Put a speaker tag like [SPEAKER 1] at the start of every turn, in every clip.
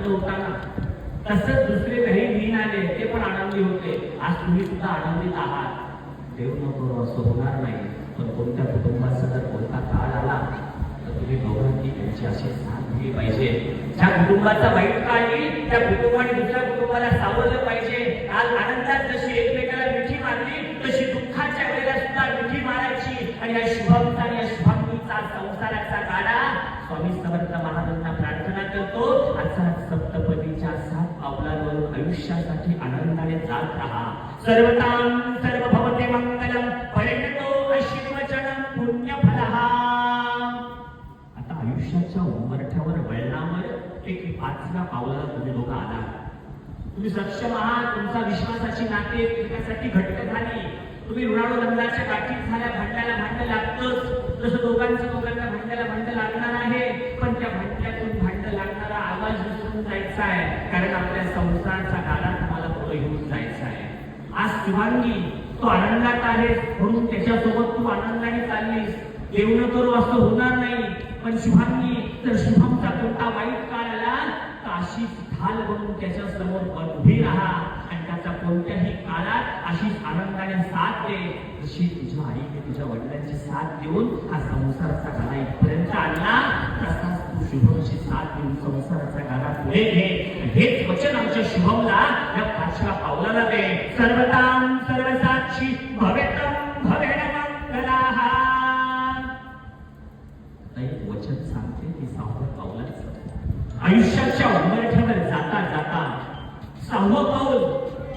[SPEAKER 1] आनंद होता ना, तसंच दुसरे काही दिन आले ते पण आनंदी होते. आज तुम्ही सुद्धा आनंदित आहात. देव नको असं होणार नाही. पण कोणत्या कुटुंबाचा जर कोणता काळ आला तर तुम्ही दोघांनी त्यांची अशी साथ दिली पाहिजे. ज्या कुटुंबाचा वाईट काळ येईल त्या कुटुंबाने दुसऱ्या कुटुंबाला सावरलं पाहिजे. आज आनंदात जशी एकमेकाला मिठी मारली तशी दुःखाच्या वेळेला सुद्धा मिठी मारायची. आणि या शुभमचा आणि या शुभांगीचा संसाराचा गाडा स्वामी समर्थ महाराजांना प्रार्थना करतो. आजचा सप्तपदीच्या 7 पावलांवरून आयुष्यासाठी आनंदाने जात राहा. सर्वतां सर्वभवते मंगलम परिणतो अश्विवचनं पुण्यफलः. आता आयुष्याच्या उंबरठ्यावर वळणावर एक 5व्या पावलाला तुम्ही लोक आला. तुम्ही सक्षम आहात. तुमचा विश्वासाची नाते एकमेकांसाठी घट्ट झाली. तुम्ही ऋणानुबंधाच्या गाठीत झाल्या. भांड्याला भांडं लागतंच. जसं दोघांना भांड्याला लागणार आहे. पण त्या भांड्यातून भांडं लागणारा आवाज विसरून जायचा आहे. कारण आपल्या संसाराचा गाडा तुम्हाला पुढे घेऊन जायचा आहे. आज शुभांगी तो आनंदात आहे म्हणून त्याच्यासोबत तू आनंदाने चाललीस. देव न करू असं होणार नाही. पण शुभांगी जर शुभमचा कोणता वाईट काळ आला तर अशीच ढाल बनून त्याच्या समोर उभी राहा आणि त्याचा कोणत्याही काळात अशीच आनंदाने साथ दे. जशी तुझ्या आईने तुझ्या वडिलांची साथ देऊन हा संसाराचा गाडा इथपर्यंत आणला तसाच तू शुभमची साथ देऊन संसाराचा गाडा पुढे घे. हेच वचन आमच्या शुभमला या 5व्या पावलाला दे. सर्वतां सर्वसाक्षी भवेतम भवेण मंगलाः. एक वचन सांगते की 6व्या पावलाचं आयुष्याच्या उंबरठ्यावर जाता जाता 6वं पाऊल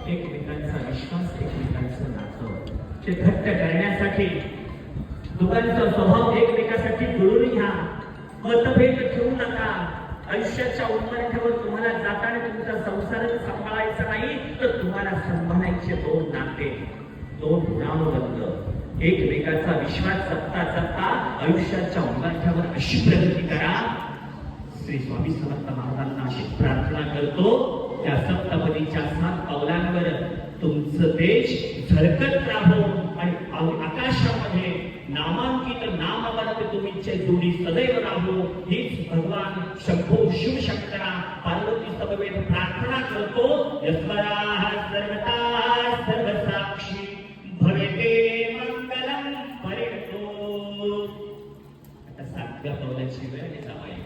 [SPEAKER 1] एकमेकांचा विश्वास, एकमेकांचं नातं ते घट्ट करण्यासाठी दोघांचा स्वभाव एकमेकांसाठी जुळून घ्या. मतभेद ठेवू नका. आयुष्याच्या उंबरठ्यावर तुम्हाला जाताना तुमचा संसारच सांभाळायचा नाही तर तुम्हाला सांभाळायचे 2 नाते, 2 ऋणानुबंध. एकमेकांचा विश्वास जपता जपता आयुष्याच्या उंबरठ्यावर अशी प्रगती करा. श्री स्वामी समर्थ महाराजांना अशी प्रार्थना करतो. त्या सप्तपदीच्या 7 पावलांवर तुमचं देश झळकत राहो आणि आकाशामध्ये नामांकित नामवंत तुमचे जोडी सदैव राहो. हीच भगवान शंभो शिवशंकरा पार्वती समवेत प्रार्थना करतो. यस्वराः सर्वता सर्वसाक्षी भवेते मंगलम परिणतो. आता 7व्या पावलाची वेळ आहे जावई.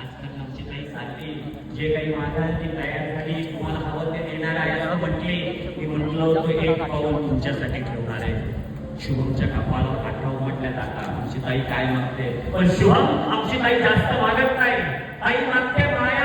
[SPEAKER 1] आजकाल आमची काही चालली जे काही मागाल ती तयार झाली. तुम्हाला हवं ते देणार आहे असं म्हटले. मी म्हटलं होतं 1 पाऊल तुमच्यासाठी ठेवणार आहे. शुभमच्या कपाळावर आठव म्हटल्यात. आता आमची ताई काय मागते पण शुभम आमची ताई जास्त मागत नाही. ताई मागते माया